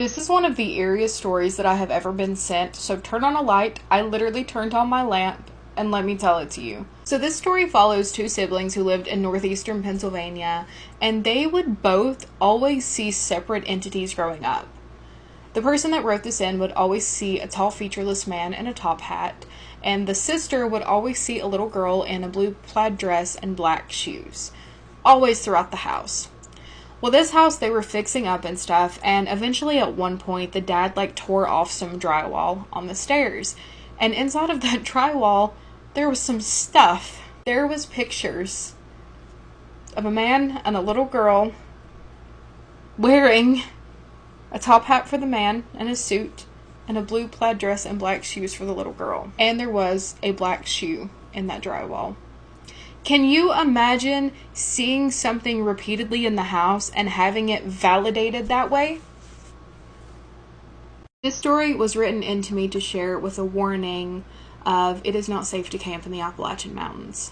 This is one of the eeriest stories that I have ever been sent, so turn on a light. I literally turned on my lamp, and let me tell it to you. So this story follows two siblings who lived in northeastern Pennsylvania, and they would both always see separate entities growing up. The person that wrote this in would always see a tall, featureless man in a top hat, and the sister would always see a little girl in a blue plaid dress and black shoes. Always throughout the house. Well, this house they were fixing up and stuff, and eventually at one point the dad tore off some drywall on the stairs. And inside of that drywall, there was some stuff. There was pictures of a man and a little girl wearing a top hat for the man and a suit, and a blue plaid dress and black shoes for the little girl. And there was a black shoe in that drywall. Can you imagine seeing something repeatedly in the house and having it validated that way? This story was written into me to share with a warning of it is not safe to camp in the Appalachian Mountains.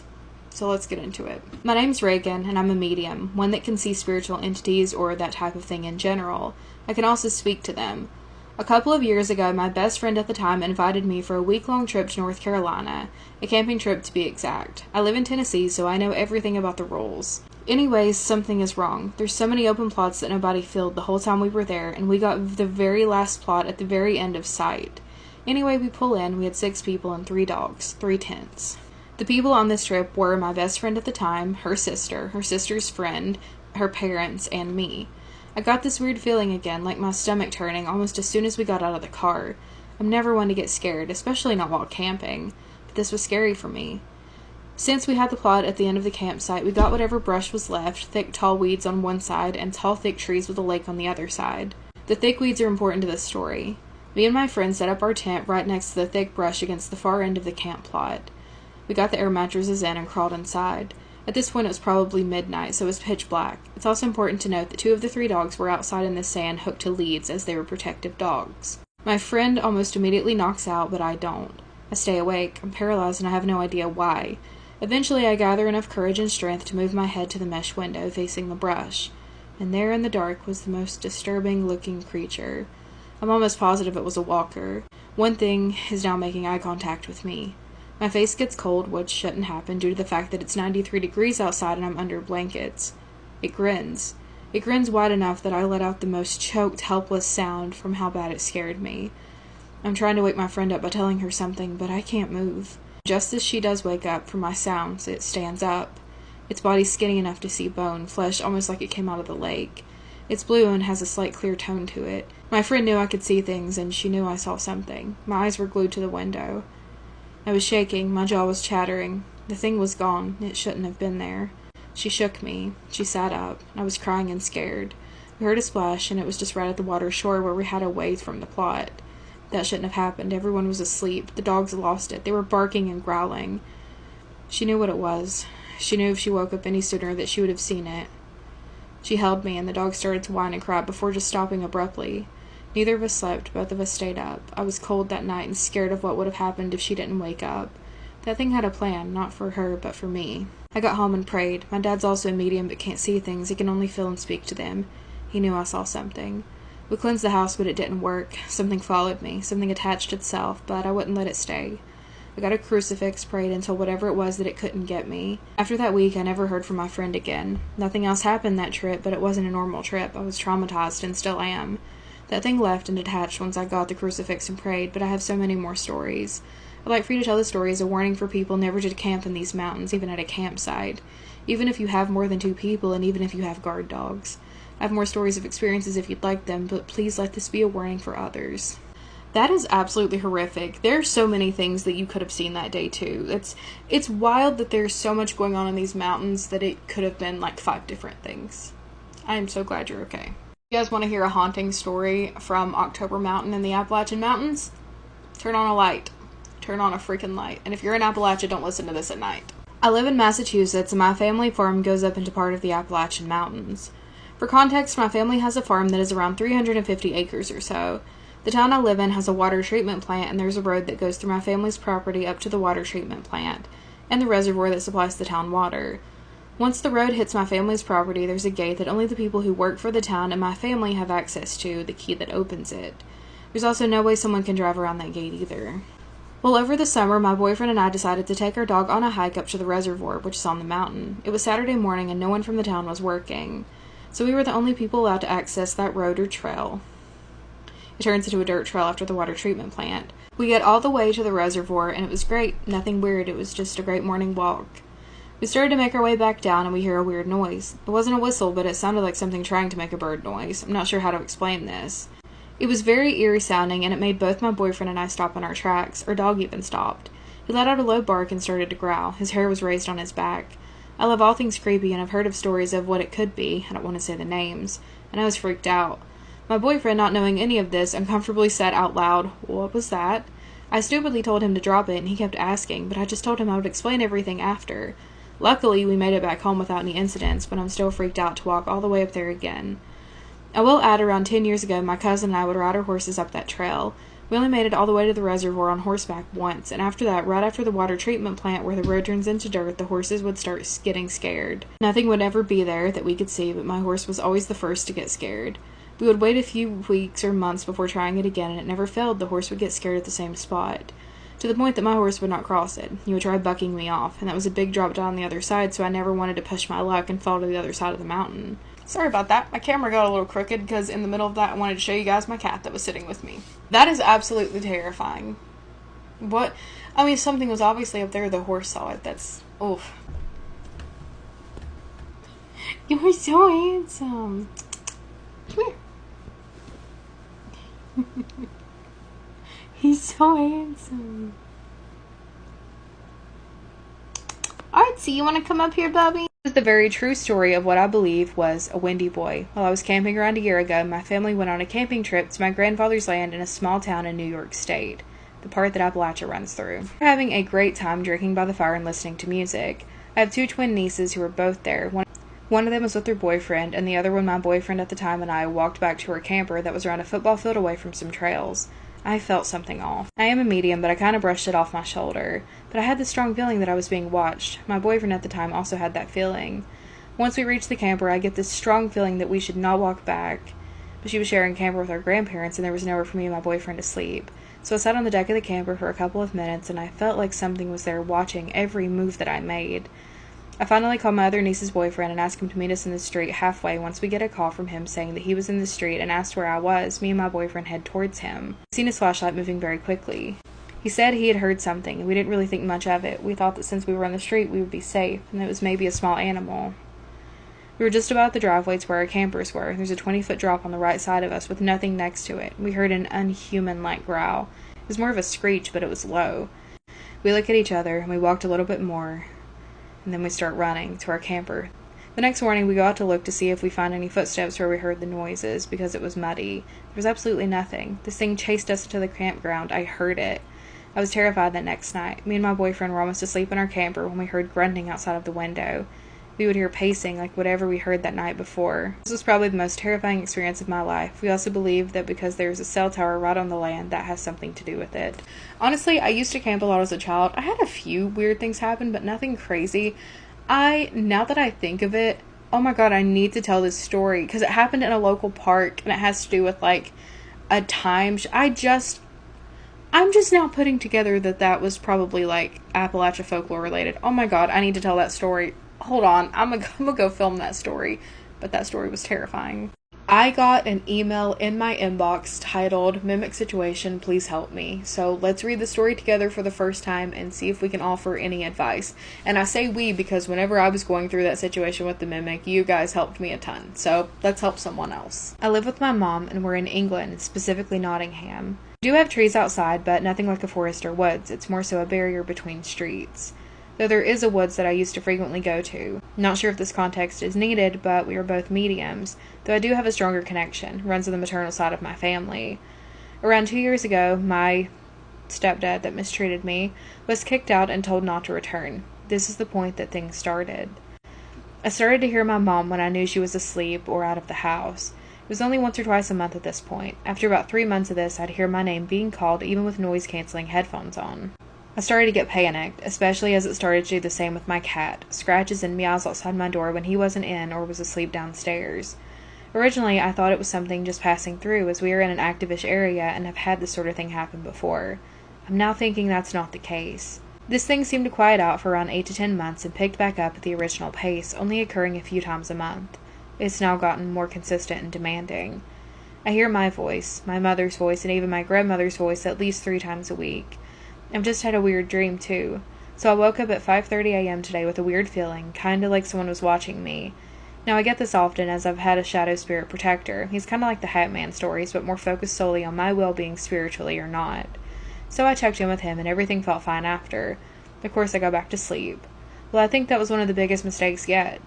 So let's get into it. My name's Reagan, and I'm a medium, one that can see spiritual entities or that type of thing in general. I can also speak to them. A couple of years ago, my best friend at the time invited me for a week-long trip to North Carolina, a camping trip to be exact. I live in Tennessee, so I know everything about the rules. Anyways, something is wrong. There's so many open plots that nobody filled the whole time we were there, and we got the very last plot at the very end of sight. Anyway, we pull in, we had 6 people and 3 dogs, 3 tents. The people on this trip were my best friend at the time, her sister's friend, her parents, and me. I got this weird feeling again, like my stomach turning almost as soon as we got out of the car. I'm never one to get scared, especially not while camping, but this was scary for me. Since we had the plot at the end of the campsite, we got whatever brush was left, thick tall weeds on one side and tall thick trees with a lake on the other side. The thick weeds are important to this story. Me and my friend set up our tent right next to the thick brush against the far end of the camp plot. We got the air mattresses in and crawled inside. At this point it was probably midnight, so it was pitch black. It's also important to note that 2 of the 3 dogs were outside in the sand hooked to leads as they were protective dogs. My friend almost immediately knocks out, but I don't. I stay awake. I'm paralyzed and I have no idea why. Eventually I gather enough courage and strength to move my head to the mesh window facing the brush. And there in the dark was the most disturbing looking creature. I'm almost positive it was a walker. One thing is now making eye contact with me. My face gets cold, which shouldn't happen due to the fact that it's 93 degrees outside and I'm under blankets. It grins. It grins wide enough that I let out the most choked, helpless sound from how bad it scared me. I'm trying to wake my friend up by telling her something, but I can't move. Just as she does wake up from my sounds, it stands up. Its body's skinny enough to see bone, flesh almost like it came out of the lake. It's blue and has a slight clear tone to it. My friend knew I could see things, and she knew I saw something. My eyes were glued to the window. I was shaking, my jaw was chattering. The thing was gone. It shouldn't have been there. She shook me. She sat up. I was crying and scared. We heard a splash, and it was just right at the water shore where we had away from the plot. That shouldn't have happened. Everyone was asleep. The dogs lost it. They were barking and growling. She knew what it was. She knew if she woke up any sooner that she would have seen it. She held me, and the dog started to whine and cry before just stopping abruptly. Neither of us slept, both of us stayed up. I was cold that night and scared of what would have happened if she didn't wake up. That thing had a plan, not for her, but for me. I got home and prayed. My dad's also a medium but can't see things, he can only feel and speak to them. He knew I saw something. We cleansed the house, but it didn't work. Something followed me, something attached itself, but I wouldn't let it stay. I got a crucifix, prayed until whatever it was that it couldn't get me. After that week, I never heard from my friend again. Nothing else happened that trip, but it wasn't a normal trip. I was traumatized and still am. That thing left and detached once I got the crucifix and prayed, but I have so many more stories. I'd like for you to tell the story as a warning for people never to camp in these mountains, even at a campsite. Even if you have more than 2 people, and even if you have guard dogs. I have more stories of experiences if you'd like them, but please let this be a warning for others. That is absolutely horrific. There are so many things that you could have seen that day, too. It's wild that there's so much going on in these mountains that it could have been 5 different things. I am so glad you're okay. You guys want to hear a haunting story from October Mountain in the Appalachian Mountains? Turn on a light. Turn on a freaking light. And if you're in Appalachia, don't listen to this at night. I live in Massachusetts, and my family farm goes up into part of the Appalachian Mountains. For context, my family has a farm that is around 350 acres or so. The town I live in has a water treatment plant, and there's a road that goes through my family's property up to the water treatment plant, and the reservoir that supplies the town water. Once the road hits my family's property, there's a gate that only the people who work for the town and my family have access to, the key that opens it. There's also no way someone can drive around that gate either. Well, over the summer, my boyfriend and I decided to take our dog on a hike up to the reservoir, which is on the mountain. It was Saturday morning and no one from the town was working, so we were the only people allowed to access that road or trail. It turns into a dirt trail after the water treatment plant. We get all the way to the reservoir and it was great. Nothing weird. It was just a great morning walk. We started to make our way back down and we hear a weird noise. It wasn't a whistle, but it sounded like something trying to make a bird noise. I'm not sure how to explain this. It was very eerie sounding and it made both my boyfriend and I stop in our tracks. Our dog even stopped. He let out a low bark and started to growl. His hair was raised on his back. I love all things creepy and I've heard of stories of what it could be. I don't want to say the names. And I was freaked out. My boyfriend, not knowing any of this, uncomfortably said out loud, "What was that?" I stupidly told him to drop it and he kept asking, but I just told him I would explain everything after. Luckily, we made it back home without any incidents, but I'm still freaked out to walk all the way up there again. I will add, around 10 years ago, my cousin and I would ride our horses up that trail. We only made it all the way to the reservoir on horseback once, and after that, right after the water treatment plant where the road turns into dirt, the horses would start getting scared. Nothing would ever be there that we could see, but my horse was always the first to get scared. We would wait a few weeks or months before trying it again, and it never failed. The horse would get scared at the same spot, to the point that my horse would not cross it. He would try bucking me off, and that was a big drop down on the other side, so I never wanted to push my luck and fall to the other side of the mountain. Sorry about that. My camera got a little crooked because in the middle of that I wanted to show you guys my cat that was sitting with me. That is absolutely terrifying. What? I mean, something was obviously up there. The horse saw it. That's... oof. You are so handsome. Come here. He's so handsome. Artsy, you want to come up here, Bubby? This is the very true story of what I believe was a windy boy. While I was camping around a year ago, my family went on a camping trip to my grandfather's land in a small town in New York State, the part that Appalachia runs through. We're having a great time drinking by the fire and listening to music. I have two twin nieces who were both there. One of them was with her boyfriend, and the other one, my boyfriend at the time, and I walked back to our camper that was around a football field away from some trails. I felt something off. I am a medium, but I kind of brushed it off my shoulder. But I had this strong feeling that I was being watched. My boyfriend at the time also had that feeling. Once we reached the camper, I get this strong feeling that we should not walk back. But she was sharing camper with our grandparents, and there was nowhere for me and my boyfriend to sleep. So I sat on the deck of the camper for a couple of minutes, and I felt like something was there watching every move that I made. I finally called my other niece's boyfriend and asked him to meet us in the street halfway. Once we get a call from him saying that he was in the street and asked where I was, me and my boyfriend head towards him. I've seen his flashlight moving very quickly. He said he had heard something, and we didn't really think much of it. We thought that since we were on the street, we would be safe, and that it was maybe a small animal. We were just about the driveway to where our campers were. There's a 20-foot drop on the right side of us with nothing next to it. We heard an unhuman-like growl. It was more of a screech, but it was low. We look at each other, and we walked a little bit more, and then we start running to our camper. The next morning, we go out to look to see if we find any footsteps where we heard the noises, because it was muddy. There was absolutely nothing. This thing chased us into the campground. I heard it. I was terrified that next night. Me and my boyfriend were almost asleep in our camper when we heard grunting outside of the window. We would hear pacing like whatever we heard that night before. This was probably the most terrifying experience of my life. We also believe that because there's a cell tower right on the land, that has something to do with it. Honestly, I used to camp a lot as a child. I had a few weird things happen, but nothing crazy. Now that I think of it, oh my god, I need to tell this story because it happened in a local park and it has to do with like a time. I'm just now putting together that was probably like Appalachia folklore related. Oh my god, I need to tell that story. Hold on, I'm gonna go film that story, but that story was terrifying. I got an email in my inbox titled, "Mimic Situation, Please Help Me." So let's read the story together for the first time and see if we can offer any advice. And I say we because whenever I was going through that situation with the mimic, you guys helped me a ton. So let's help someone else. I live with my mom and we're in England, specifically Nottingham. We do have trees outside, but nothing like a forest or woods. It's more so a barrier between streets. Though there is a woods that I used to frequently go to. Not sure if this context is needed, but we are both mediums, though I do have a stronger connection. It runs on the maternal side of my family. Around 2 years ago, my stepdad that mistreated me was kicked out and told not to return. This is the point that things started. I started to hear my mom when I knew she was asleep or out of the house. It was only once or twice a month at this point. After about 3 months of this, I'd hear my name being called even with noise-canceling headphones on. I started to get panicked, especially as it started to do the same with my cat, scratches and meows outside my door when he wasn't in or was asleep downstairs. Originally, I thought it was something just passing through, as we are in an active-ish area and have had this sort of thing happen before. I'm now thinking that's not the case. This thing seemed to quiet out for around 8 to 10 months and picked back up at the original pace, only occurring a few times a month. It's now gotten more consistent and demanding. I hear my voice, my mother's voice, and even my grandmother's voice at least 3 times a week. I've just had a weird dream, too. So I woke up at 5:30 a.m. today with a weird feeling, kinda like someone was watching me. Now, I get this often as I've had a shadow spirit protector. He's kinda like the Hat Man stories, but more focused solely on my well-being spiritually or not. So I checked in with him, and everything felt fine after. Of course, I go back to sleep. Well, I think that was one of the biggest mistakes yet.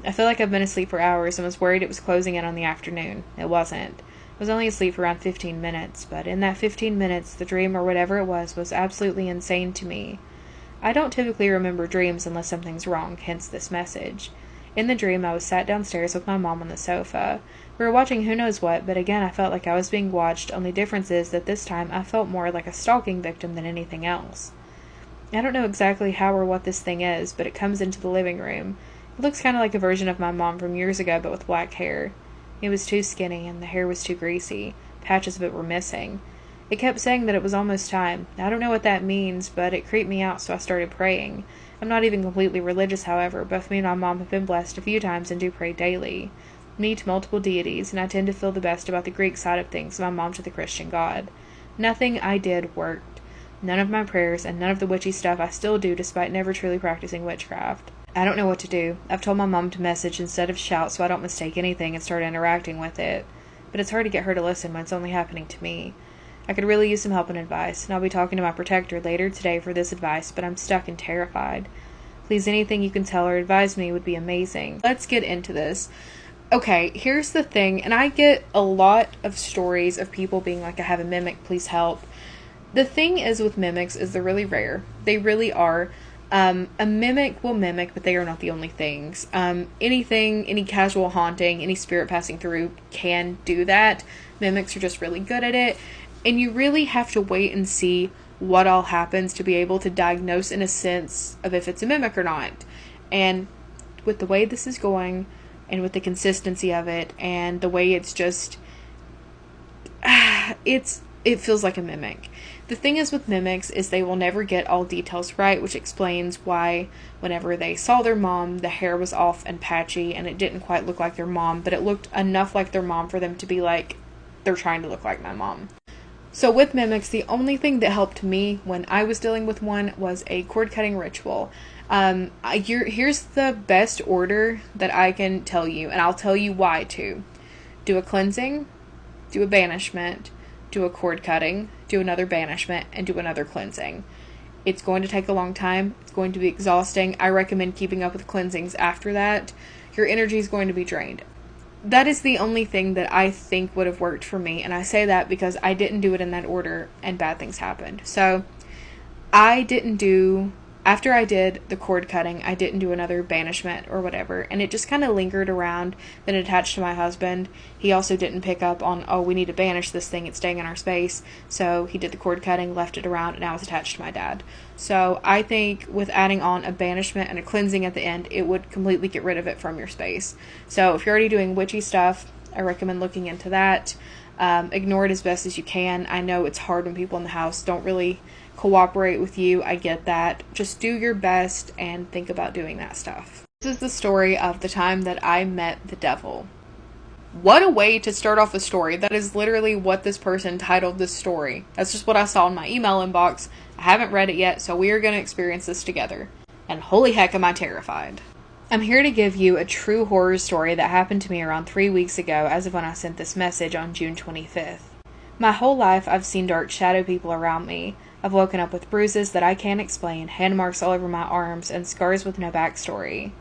I feel like I've been asleep for hours and was worried it was closing in on the afternoon. It wasn't. I was only asleep for around 15 minutes, but in that 15 minutes, the dream or whatever it was absolutely insane to me. I don't typically remember dreams unless something's wrong, hence this message. In the dream, I was sat downstairs with my mom on the sofa. We were watching who knows what, but again, I felt like I was being watched. Only difference is that this time I felt more like a stalking victim than anything else. I don't know exactly how or what this thing is, but it comes into the living room. It looks kind of like a version of my mom from years ago, but with black hair. It was too skinny, and the hair was too greasy. Patches of it were missing. It kept saying that it was almost time. I don't know what that means, but it creeped me out, so I started praying. I'm not even completely religious, however. Both me and my mom have been blessed a few times and do pray daily. Me to multiple deities, and I tend to feel the best about the Greek side of things, my mom to the Christian God. Nothing I did worked. None of my prayers and none of the witchy stuff I still do despite never truly practicing witchcraft. I don't know what to do. I've told my mom to message instead of shout so I don't mistake anything and start interacting with it. But it's hard to get her to listen when it's only happening to me. I could really use some help and advice, and I'll be talking to my protector later today for this advice, but I'm stuck and terrified. Please, anything you can tell or advise me would be amazing. Let's get into this. Okay, here's the thing, and I get a lot of stories of people being like, I have a mimic, please help. The thing is with mimics is they're really rare. They really are. A mimic will mimic, but they are not the only things. Anything, any casual haunting, any spirit passing through can do that. Mimics are just really good at it. And you really have to wait and see what all happens to be able to diagnose in a sense of if it's a mimic or not. And with the way this is going, and with the consistency of it, and the way it's just, it feels like a mimic. The thing is with mimics is they will never get all details right, which explains why whenever they saw their mom, the hair was off and patchy, and it didn't quite look like their mom, but it looked enough like their mom for them to be like, they're trying to look like my mom. So with mimics, the only thing that helped me when I was dealing with one was a cord-cutting ritual. Here's the best order that I can tell you, and I'll tell you why too. Do a cleansing, do a banishment, do a cord-cutting, do another banishment, and do another cleansing. It's going to take a long time. It's going to be exhausting. I recommend keeping up with cleansings after that. Your energy is going to be drained. That is the only thing that I think would have worked for me, and I say that because I didn't do it in that order, and bad things happened. So, after I did the cord cutting, I didn't do another banishment or whatever, and it just kind of lingered around, then attached to my husband. He also didn't pick up on, oh, we need to banish this thing, it's staying in our space, so he did the cord cutting, left it around, and now it's attached to my dad. So I think with adding on a banishment and a cleansing at the end, it would completely get rid of it from your space. So if you're already doing witchy stuff, I recommend looking into that. Ignore it as best as you can. I know it's hard when people in the house don't really cooperate with you. I get that. Just do your best and think about doing that stuff. This is the story of the time that I met the devil. What a way to start off a story. That is literally what this person titled this story. That's just what I saw in my email inbox. I haven't read it yet, so we are going to experience this together. And holy heck am I terrified. I'm here to give you a true horror story that happened to me around 3 weeks ago as of when I sent this message on June 25th. My whole life I've seen dark shadow people around me. I've woken up with bruises that I can't explain, hand marks all over my arms, and scars with no backstory.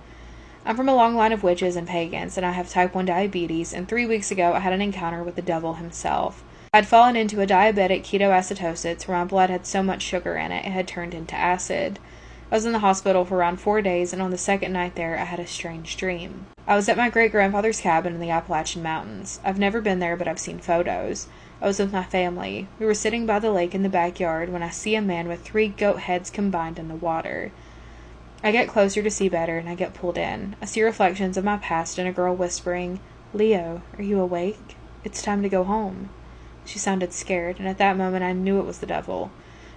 I'm from a long line of witches and pagans, and I have type 1 diabetes, and 3 weeks ago I had an encounter with the devil himself. I'd fallen into a diabetic ketoacidosis where my blood had so much sugar in it had turned into acid. I was in the hospital for around 4 days, and on the second night there I had a strange dream. I was at my great-grandfather's cabin in the Appalachian Mountains. I've never been there, but I've seen photos. I was with my family. We were sitting by the lake in the backyard when I see a man with 3 goat heads combined in the water. I get closer to see better, and I get pulled in. I see reflections of my past and a girl whispering, "Leo, are you awake? It's time to go home." She sounded scared, and at that moment I knew it was the devil.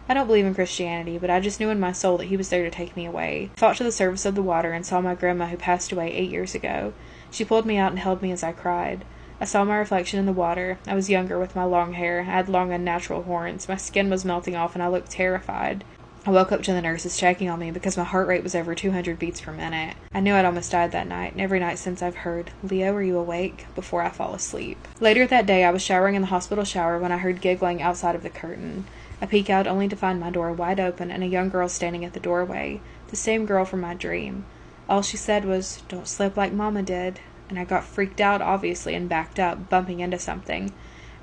I don't believe in Christianity, but I just knew in my soul that he was there to take me away. I fought to the surface of the water and saw my grandma who passed away 8 years ago. She pulled me out and held me as I cried. I saw my reflection in the water. I was younger with my long hair. I had long unnatural horns. My skin was melting off and I looked terrified. I woke up to the nurses checking on me because my heart rate was over 200 beats per minute. I knew I'd almost died that night, and every night since I've heard, "Leo, are you awake?" before I fall asleep. Later that day, I was showering in the hospital shower when I heard giggling outside of the curtain. I peek out only to find my door wide open and a young girl standing at the doorway, the same girl from my dream. All she said was, "Don't slip like Mama did," and I got freaked out, obviously, and backed up, bumping into something.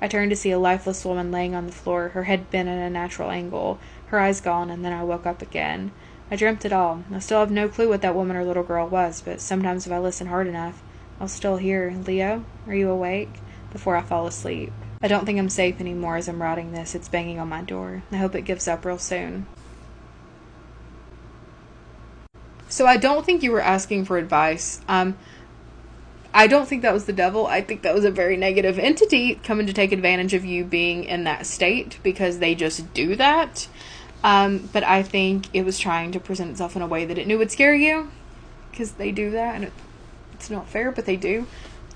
I turned to see a lifeless woman laying on the floor, her head bent at a natural angle, her eyes gone, and then I woke up again. I dreamt it all. I still have no clue what that woman or little girl was, but sometimes if I listen hard enough, I'll still hear, "Leo, are you awake?" before I fall asleep. I don't think I'm safe anymore as I'm writing this. It's banging on my door. I hope it gives up real soon. So I don't think you were asking for advice. I don't think that was the devil. I think that was a very negative entity coming to take advantage of you being in that state, because they just do that. But I think it was trying to present itself in a way that it knew would scare you, because they do that, and it's not fair, but they do.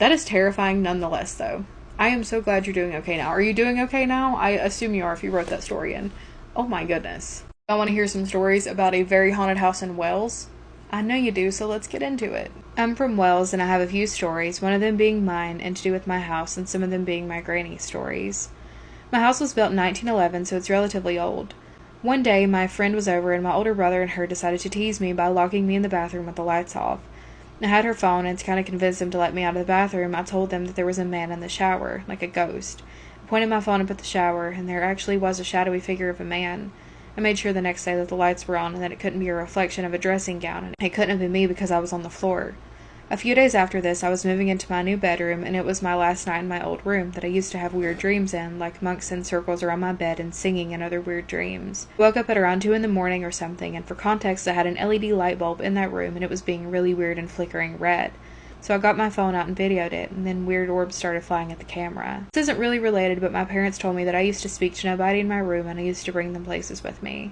That is terrifying nonetheless, though. I am so glad you're doing okay now. Are you doing okay now? I assume you are if you wrote that story in. Oh my goodness. I want to hear some stories about a very haunted house in Wales. I know you do, so let's get into it. I'm from Wales, and I have a few stories, one of them being mine and to do with my house, and some of them being my granny's stories. My house was built in 1911, so it's relatively old. One day, my friend was over, and my older brother and her decided to tease me by locking me in the bathroom with the lights off. I had her phone, and to kind of convince them to let me out of the bathroom, I told them that there was a man in the shower, like a ghost. I pointed my phone up at the shower, and there actually was a shadowy figure of a man. I made sure the next day that the lights were on and that it couldn't be a reflection of a dressing gown, and it couldn't have been me because I was on the floor. A few days after this, I was moving into my new bedroom, and it was my last night in my old room that I used to have weird dreams in, like monks in circles around my bed and singing and other weird dreams. I woke up at around 2 in the morning or something, and for context, I had an LED light bulb in that room, and it was being really weird and flickering red. So I got my phone out and videoed it, and then weird orbs started flying at the camera. This isn't really related, but my parents told me that I used to speak to nobody in my room, and I used to bring them places with me.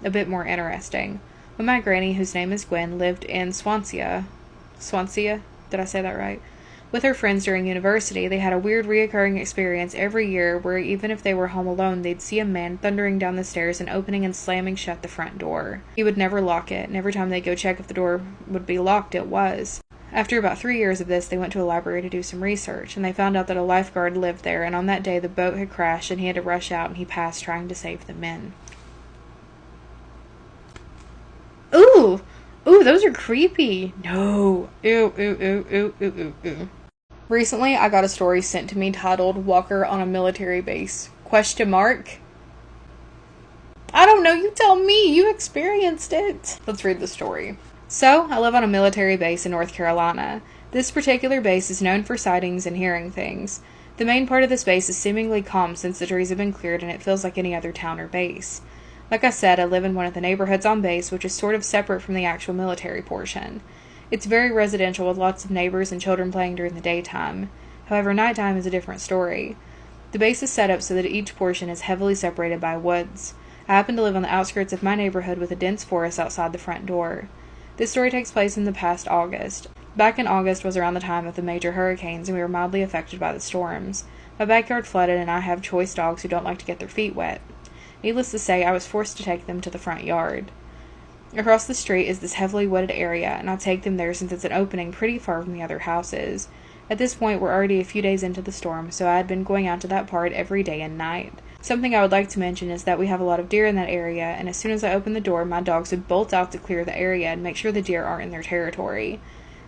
A bit more interesting. When my granny, whose name is Gwen, lived in Swansea, did I say that right? With her friends during university, they had a weird reoccurring experience every year where even if they were home alone, they'd see a man thundering down the stairs and opening and slamming shut the front door. He would never lock it, and every time they'd go check if the door would be locked, it was. After about 3 years of this, they went to a library to do some research, and they found out that a lifeguard lived there, and on that day the boat had crashed and he had to rush out, and he passed trying to save the men. Ooh! Ooh, those are creepy. No. Ew, ew, ew, ew, ew, ew, ew. Recently, I got a story sent to me titled "Walker on a Military Base?" Question mark? I don't know, you tell me. You experienced it. Let's read the story. So, I live on a military base in North Carolina. This particular base is known for sightings and hearing things. The main part of this base is seemingly calm since the trees have been cleared and it feels like any other town or base. Like I said, I live in one of the neighborhoods on base, which is sort of separate from the actual military portion. It's very residential with lots of neighbors and children playing during the daytime. However, nighttime is a different story. The base is set up so that each portion is heavily separated by woods. I happen to live on the outskirts of my neighborhood with a dense forest outside the front door. This story takes place in the past August. Back in August was around the time of the major hurricanes, and we were mildly affected by the storms. My backyard flooded, and I have choice dogs who don't like to get their feet wet. Needless to say, I was forced to take them to the front yard. Across the street is this heavily wooded area, and I take them there since it's an opening pretty far from the other houses. At this point, we're already a few days into the storm, so I had been going out to that part every day and night. Something I would like to mention is that we have a lot of deer in that area, and as soon as I open the door, my dogs would bolt out to clear the area and make sure the deer aren't in their territory.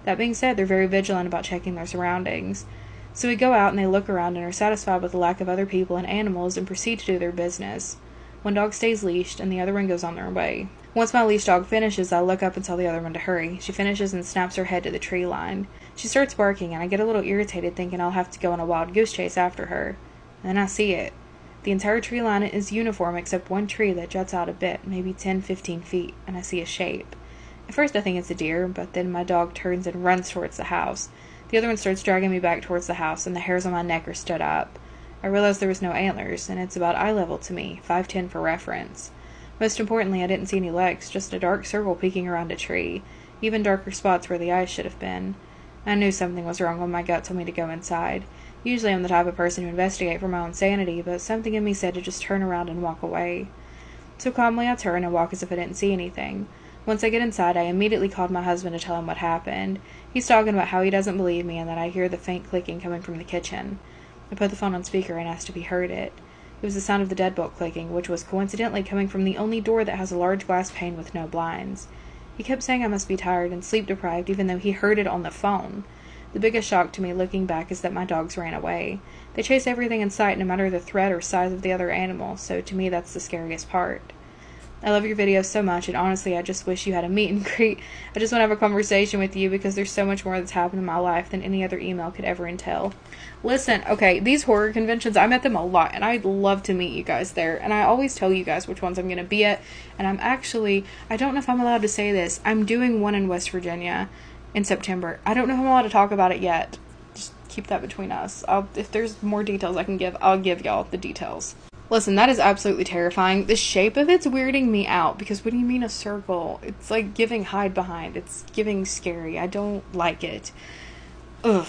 That being said, they're very vigilant about checking their surroundings. So we go out and they look around and are satisfied with the lack of other people and animals and proceed to do their business. One dog stays leashed, and the other one goes on their way. Once my leashed dog finishes, I look up and tell the other one to hurry. She finishes and snaps her head to the tree line. She starts barking, and I get a little irritated thinking I'll have to go on a wild goose chase after her. And then I see it. The entire tree line is uniform except one tree that juts out a bit, maybe 10-15 feet, and I see a shape. At first I think it's a deer, but then my dog turns and runs towards the house. The other one starts dragging me back towards the house, and the hairs on my neck are stood up. I realize there was no antlers, and it's about eye level to me, 5'10" for reference. Most importantly, I didn't see any legs, just a dark circle peeking around a tree, even darker spots where the eyes should have been. I knew something was wrong when my gut told me to go inside. Usually I'm the type of person to investigate for my own sanity, but something in me said to just turn around and walk away. So calmly I turn and walk as if I didn't see anything. Once I get inside, I immediately called my husband to tell him what happened. He's talking about how he doesn't believe me and that I hear the faint clicking coming from the kitchen. I put the phone on speaker and asked if he heard it. It was the sound of the deadbolt clicking, which was coincidentally coming from the only door that has a large glass pane with no blinds. He kept saying I must be tired and sleep-deprived even though he heard it on the phone. The biggest shock to me looking back is that my dogs ran away. They chase everything in sight no matter the threat or size of the other animal, so to me that's the scariest part. I love your videos so much, and honestly I just wish you had a meet and greet. I just want to have a conversation with you because there's so much more that's happened in my life than any other email could ever entail. Listen, okay, these horror conventions, I'm at them a lot, and I'd love to meet you guys there, and I always tell you guys which ones I'm going to be at, and I'm actually, I don't know if I'm allowed to say this, I'm doing one in West Virginia in September. I don't know if I'm allowed to talk about it yet. Just keep that between us. If there's more details I can give, I'll give y'all the details. Listen, that is absolutely terrifying. The shape of it's weirding me out, because what do you mean a circle? It's like giving hide behind. It's giving scary. I don't like it. Ugh.